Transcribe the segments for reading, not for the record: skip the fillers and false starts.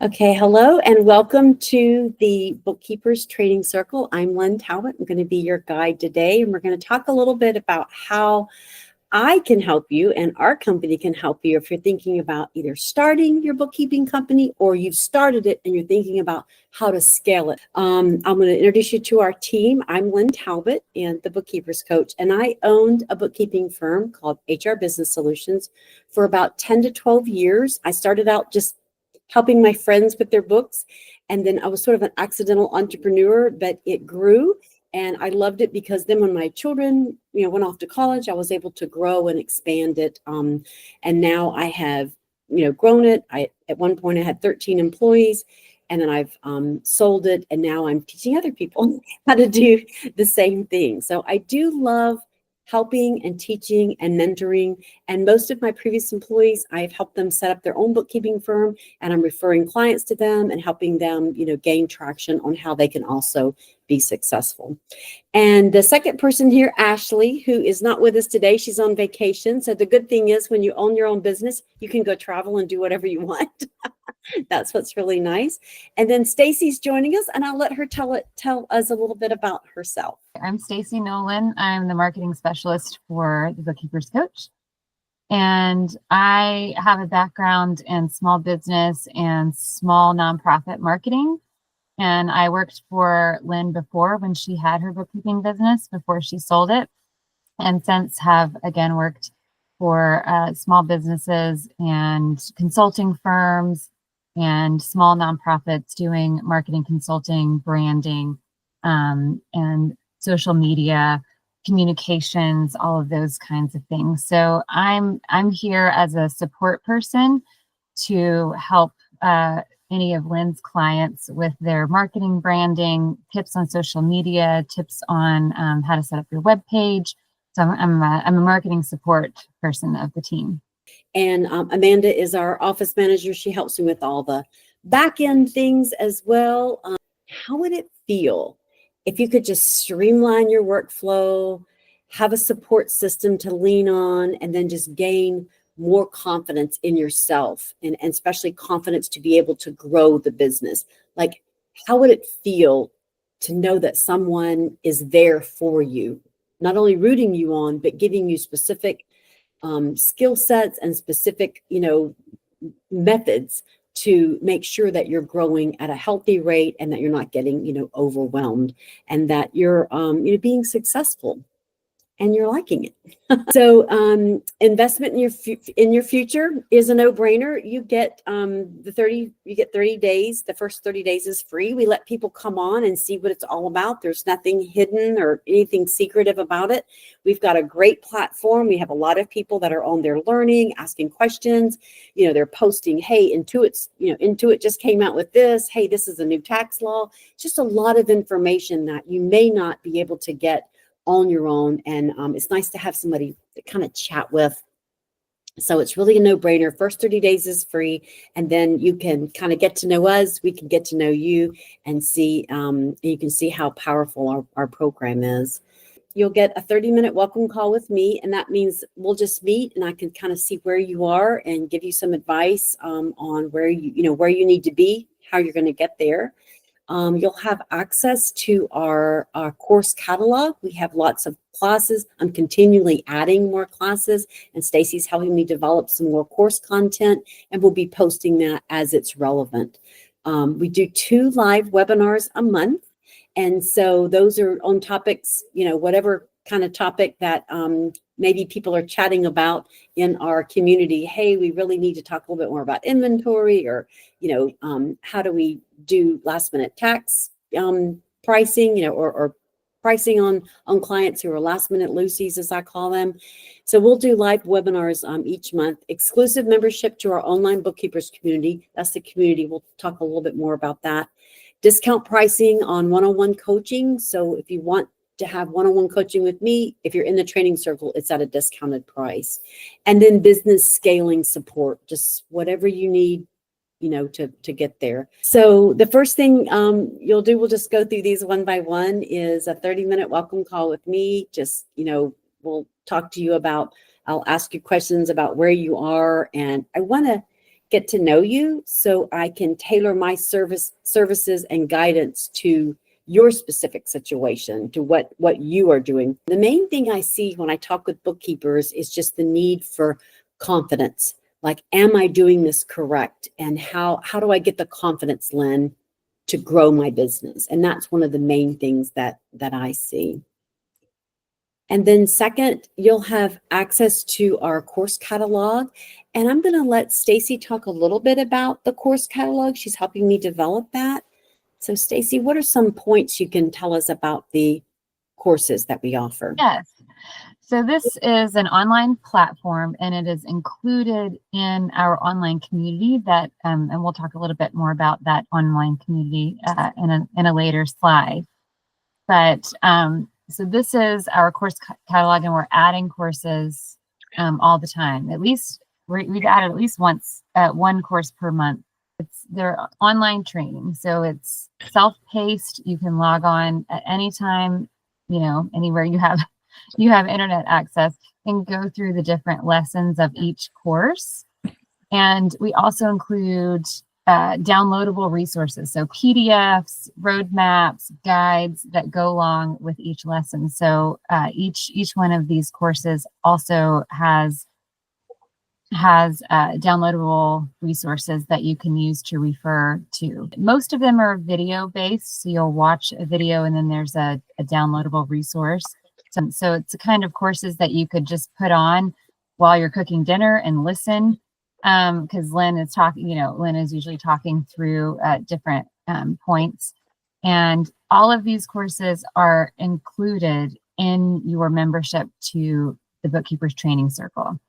Okay, hello and welcome to the Bookkeepers Training Circle. I'm Lynn Talbott. I'm going to be your guide today, and we're going to talk a little bit about how I can help you and our company can help you if you're thinking about either starting your bookkeeping company or you've started it and you're thinking about how to scale it. I'm going to introduce you to our team. I'm Lynn Talbott and the Bookkeepers Coach, and I owned a bookkeeping firm called HR Business Solutions for about 10 to 12 years. I started out just helping my friends with their books. And then I was sort of an accidental entrepreneur, but it grew and I loved it because then when my children, went off to college, I was able to grow and expand it. And now I have, grown it. At one point I had 13 employees and then I've sold it. And now I'm teaching other people how to do the same thing. So I do love helping and teaching and mentoring. And most of my previous employees, I've helped them set up their own bookkeeping firm, and I'm referring clients to them and helping them, gain traction on how they can also be successful. And the second person here, Ashley, who is not with us today, she's on vacation. So the good thing is when you own your own business, you can go travel and do whatever you want. That's what's really nice. And then Stacy's joining us, and I'll let her tell us a little bit about herself. I'm Stacy Nolan. I'm the marketing specialist for the Bookkeepers Coach. And I have a background in small business and small nonprofit marketing. And I worked for Lynn before when she had her bookkeeping business before she sold it. And since have again worked for small businesses and consulting firms and small nonprofits doing marketing, consulting, branding, and social media, communications, all of those kinds of things. So I'm here as a support person to help any of Lynn's clients with their marketing, branding, tips on social media, tips on how to set up your web page. So I'm a marketing support person of the team. And Amanda is our office manager. She helps me with all the back end things as well. How would it feel if you could just streamline your workflow, have a support system to lean on, and then just gain more confidence in yourself and especially confidence to be able to grow the business? Like, how would it feel to know that someone is there for you, not only rooting you on, but giving you specific skill sets and specific, methods to make sure that you're growing at a healthy rate and that you're not getting, overwhelmed, and that you're, being successful and you're liking it. So investment in your future is a no-brainer. You get 30 days. The first 30 days is free. We let people come on and see what it's all about. There's nothing hidden or anything secretive about it. We've got a great platform. We have a lot of people that are on there learning, asking questions. They're posting, hey, Intuit just came out with this. Hey, this is a new tax law. Just a lot of information that you may not be able to get on your own. And it's nice to have somebody to kind of chat with. So it's really a no-brainer. First 30 days is free. And then you can kind of get to know us. We can get to know you and see, you can see how powerful our program is. You'll get a 30-minute welcome call with me. And that means we'll just meet and I can kind of see where you are and give you some advice on where where you need to be, how you're going to get there. You'll have access to our course catalog. We have lots of classes. I'm continually adding more classes, and Stacy's helping me develop some more course content, and we'll be posting that as it's relevant. We do 2 live webinars a month, and so those are on topics, whatever kind of topic that maybe people are chatting about in our community. Hey, we really need to talk a little bit more about inventory, or how do we do last minute tax pricing, or pricing on clients who are last minute loosies, as I call them. So we'll do live webinars each month. Exclusive membership to our online bookkeepers community. That's the community. We'll talk a little bit more about that. Discount pricing on one-on-one coaching. So if you want to have one-on-one coaching with me, if you're in the training circle, it's at a discounted price. And then business scaling support, just whatever you need, to get there. So the first thing you'll do, we'll just go through these one by one, is a 30-minute welcome call with me. Just, we'll talk to you about, I'll ask you questions about where you are. And I want to get to know you so I can tailor my services and guidance to your specific situation, to what you are doing. The main thing I see when I talk with bookkeepers is just the need for confidence. Like, am I doing this correct? And how do I get the confidence, Lynn, to grow my business? And that's one of the main things that I see. And then second, you'll have access to our course catalog. And I'm going to let Stacy talk a little bit about the course catalog. She's helping me develop that. So Stacy, what are some points you can tell us about the courses that we offer? Yes. So this is an online platform, and it is included in our online community that, and we'll talk a little bit more about that online community in a later slide. But so this is our course catalog, and we're adding courses all the time. At least we've added at least once, one course per month. They're online training, so it's self-paced. You can log on at any time, anywhere you have internet access, and go through the different lessons of each course. And we also include downloadable resources, so PDFs, roadmaps, guides that go along with each lesson. So each one of these courses also has downloadable resources that you can use to refer to. Most of them are video based, so you'll watch a video and then there's a downloadable resource. So it's the kind of courses that you could just put on while you're cooking dinner and listen, because Lynn is talking, Lynn is usually talking through different points. And all of these courses are included in your membership to the Bookkeepers Training Circle.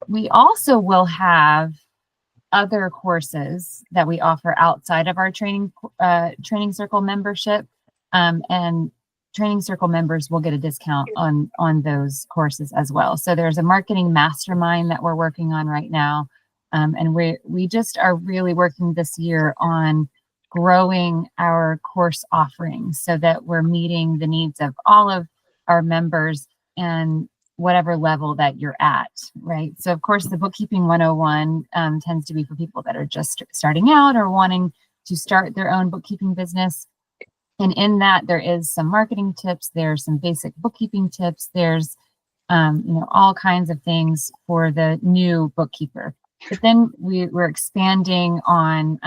We also will have other courses that we offer outside of our training circle membership, and training circle members will get a discount on those courses as well. So there's a marketing mastermind that we're working on right now, and we just are really working this year on growing our course offerings so that we're meeting the needs of all of our members and whatever level that you're at, right? So of course, the Bookkeeping 101 tends to be for people that are just starting out or wanting to start their own bookkeeping business. And in that, there is some marketing tips, there's some basic bookkeeping tips, there's all kinds of things for the new bookkeeper. But then we're expanding on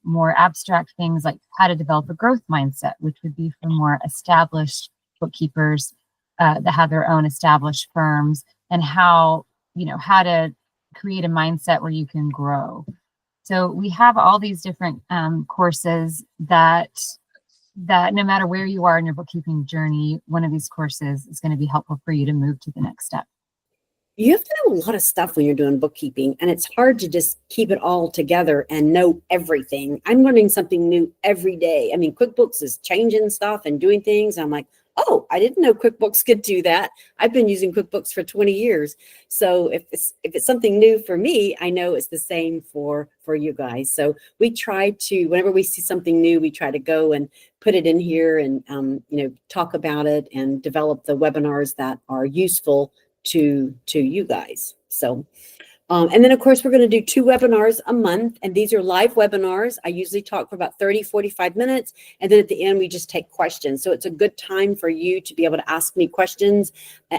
more abstract things like how to develop a growth mindset, which would be for more established bookkeepers that have their own established firms, and how to create a mindset where you can grow. So we have all these different courses that no matter where you are in your bookkeeping journey, one of these courses is going to be helpful for you to move to the next step. You have to know a lot of stuff when you're doing bookkeeping, and it's hard to just keep it all together and know everything. I'm learning something new every day. I mean, QuickBooks is changing stuff and doing things. I'm like, oh, I didn't know QuickBooks could do that. I've been using QuickBooks for 20 years. So if it's something new for me, I know it's the same for you guys. So we try to, whenever we see something new, we try to go and put it in here and talk about it and develop the webinars that are useful to you guys. So and then of course we're going to do 2 webinars a month, and these are live webinars. I usually talk for about 30-45 minutes, and then at the end we just take questions. So it's a good time for you to be able to ask me questions.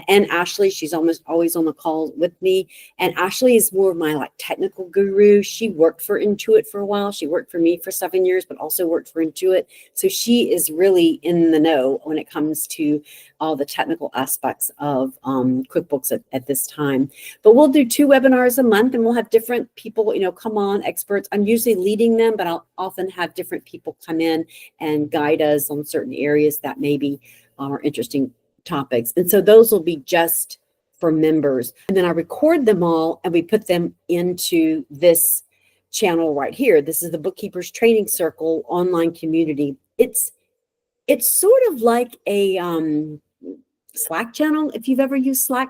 And Ashley, she's almost always on the call with me, and Ashley is more of my technical guru. She worked for Intuit for a while. She worked for me for 7 years, but also worked for Intuit. So she is really in the know when it comes to all the technical aspects of QuickBooks at this time. But we'll do 2 webinars a month, and we'll have different people, come on, experts. I'm usually leading them, but I'll often have different people come in and guide us on certain areas that maybe are interesting topics. And so those will be just for members. And then I record them all and we put them into this channel right here. This is the Bookkeepers Training Circle online community. It's sort of like a Slack channel. If you've ever used Slack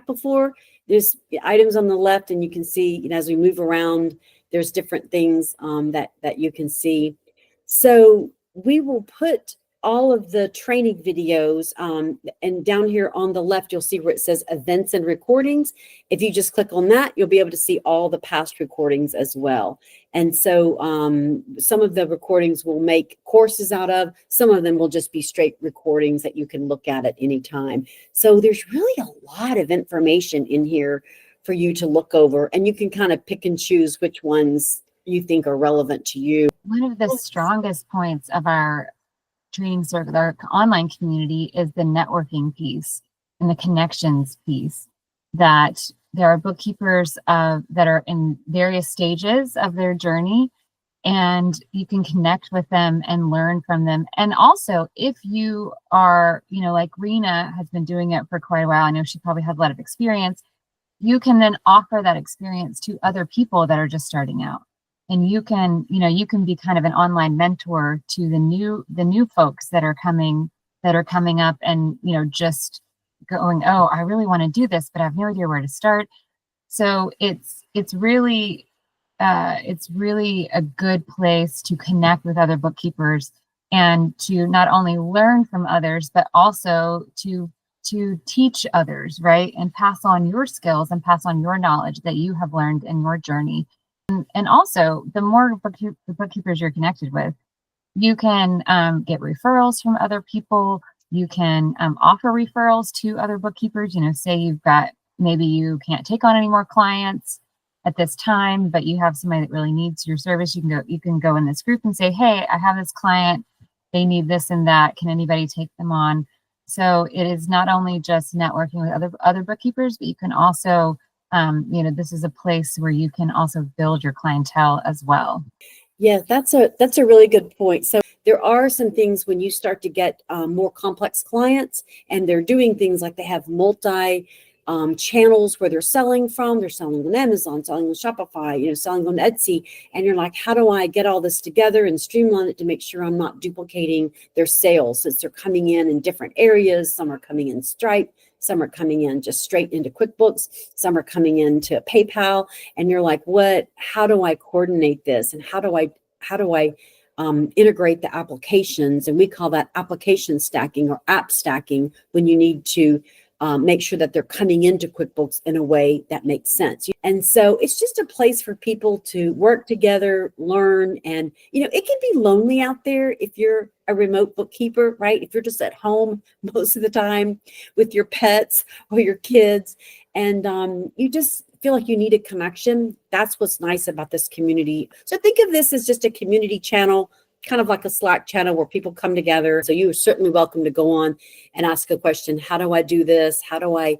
before, there's items on the left, and you can see, as we move around, there's different things that you can see. So we will put all of the training videos, and down here on the left, you'll see where it says events and recordings. If you just click on that, you'll be able to see all the past recordings as well. And so some of the recordings we'll make courses out of. Some of them will just be straight recordings that you can look at any time. So there's really a lot of information in here for you to look over, and you can kind of pick and choose which ones you think are relevant to you. One of the strongest points of our training circle, our online community, is the networking piece and the connections piece. That there are bookkeepers that are in various stages of their journey, and you can connect with them and learn from them. And also, if you are, like Rena has been doing it for quite a while, I know she probably had a lot of experience, you can then offer that experience to other people that are just starting out. And you can be kind of an online mentor to the new folks that are coming up, and just going, oh, I really want to do this, but I have no idea where to start. So it's really a good place to connect with other bookkeepers and to not only learn from others, but also to teach others, right? And pass on your skills and pass on your knowledge that you have learned in your journey. And also, the more bookkeepers you're connected with, you can get referrals from other people. You can offer referrals to other bookkeepers. Say maybe you can't take on any more clients at this time, but you have somebody that really needs your service. You can go in this group and say, hey, I have this client. They need this and that. Can anybody take them on? So it is not only just networking with other bookkeepers, but you can also, this is a place where you can also build your clientele as well. Yeah, that's a really good point. So there are some things when you start to get more complex clients, and they're doing things like they have multi channels where they're selling from. They're selling on Amazon, selling on Shopify, selling on Etsy. And you're like, how do I get all this together and streamline it to make sure I'm not duplicating their sales, since they're coming in different areas? Some are coming in Stripe. Some are coming in just straight into QuickBooks. Some are coming into PayPal. And you're like, how do I coordinate this? And how do I integrate the applications? And we call that application stacking or app stacking, when you need to make sure that they're coming into QuickBooks in a way that makes sense. And so it's just a place for people to work together, learn, and, it can be lonely out there if you're a remote bookkeeper, right? If you're just at home most of the time with your pets or your kids, and you just feel like you need a connection. That's what's nice about this community. So think of this as just a community channel, kind of like a Slack channel where people come together. So you are certainly welcome to go on and ask a question. How do I do this? How do I,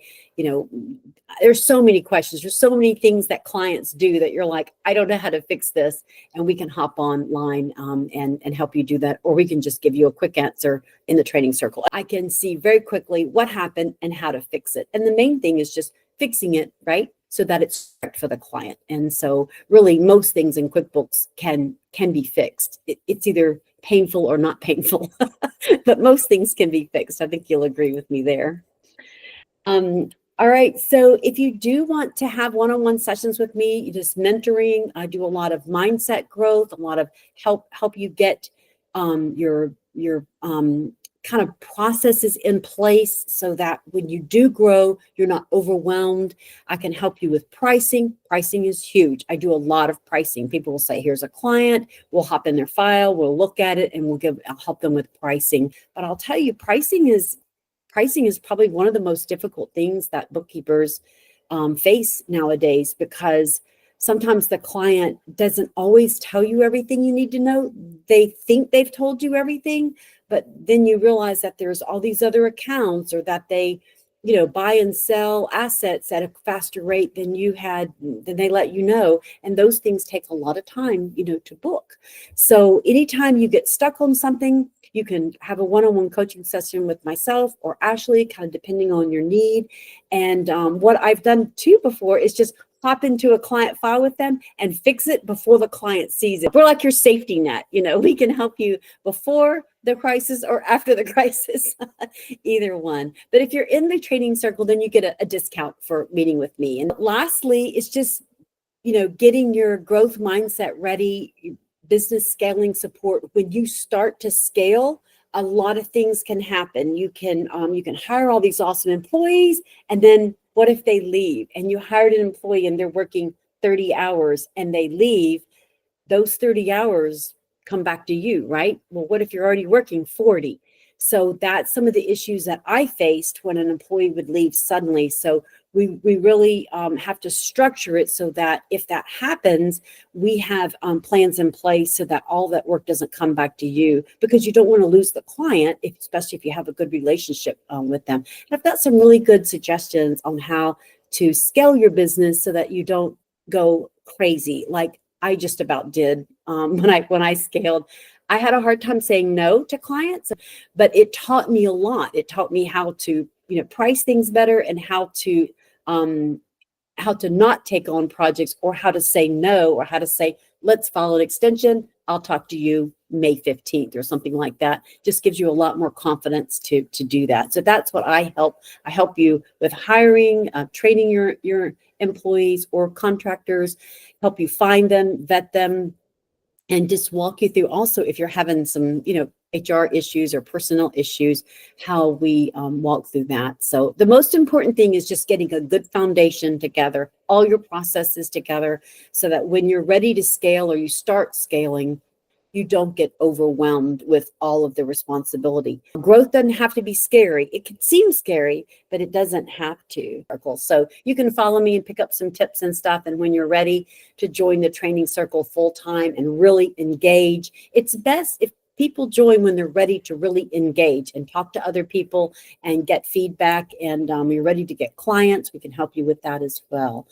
there's so many questions. There's so many things that clients do that you're like, I don't know how to fix this. And we can hop online and help you do that. Or we can just give you a quick answer in the training circle. I can see very quickly what happened and how to fix it. And the main thing is just fixing it, right? So that it's correct for the client. And so really most things in QuickBooks can be fixed. It's either painful or not painful, but most things can be fixed. I think you'll agree with me there. All right. So if you do want to have one-on-one sessions with me, just mentoring, I do a lot of mindset growth, a lot of help you get your kind of processes in place so that when you do grow, you're not overwhelmed. I can help you with pricing. Pricing is huge. I do a lot of pricing. People will say, here's a client, we'll hop in their file, we'll look at it, and I'll help them with pricing. But I'll tell you, pricing is probably one of the most difficult things that bookkeepers face nowadays, because sometimes the client doesn't always tell you everything you need to know. They think they've told you everything, but then you realize that there's all these other accounts, or that they, buy and sell assets at a faster rate than they let you know. And those things take a lot of time, to book. So anytime you get stuck on something, you can have a one-on-one coaching session with myself or Ashley, kind of depending on your need. And what I've done too before is just hop into a client file with them and fix it before the client sees it. We're like your safety net. We can help you before the crisis or after the crisis, either one. But if you're in the training circle, then you get a discount for meeting with me. And lastly, it's just, getting your growth mindset ready, business scaling support. When you start to scale, a lot of things can happen. You can hire all these awesome employees, and then what if they leave and you hired an employee and they're working 30 hours and they leave? Those 30 hours come back to you, right? Well, what if you're already working 40? So that's some of the issues that I faced when an employee would leave suddenly. So we really have to structure it so that if that happens, we have plans in place so that all that work doesn't come back to you, because you don't want to lose the client, especially if you have a good relationship with them. And I've got some really good suggestions on how to scale your business so that you don't go crazy like I just about did when I scaled. I had a hard time saying no to clients, but it taught me a lot. It taught me how to, price things better, and how to not take on projects, or how to say no, or how to say, let's file an extension. I'll talk to you May 15th or something like that. Just gives you a lot more confidence to do that. So that's what I help. I help you with hiring, training your employees or contractors, help you find them, vet them, and just walk you through also if you're having some, HR issues or personnel issues, how we walk through that. So the most important thing is just getting a good foundation together, all your processes together, so that when you're ready to scale or you start scaling, you don't get overwhelmed with all of the responsibility. Growth doesn't have to be scary. It can seem scary, but it doesn't have to. So you can follow me and pick up some tips and stuff. And when you're ready to join the training circle full time and really engage, it's best if people join when they're ready to really engage and talk to other people and get feedback. And you're ready to get clients, we can help you with that as well.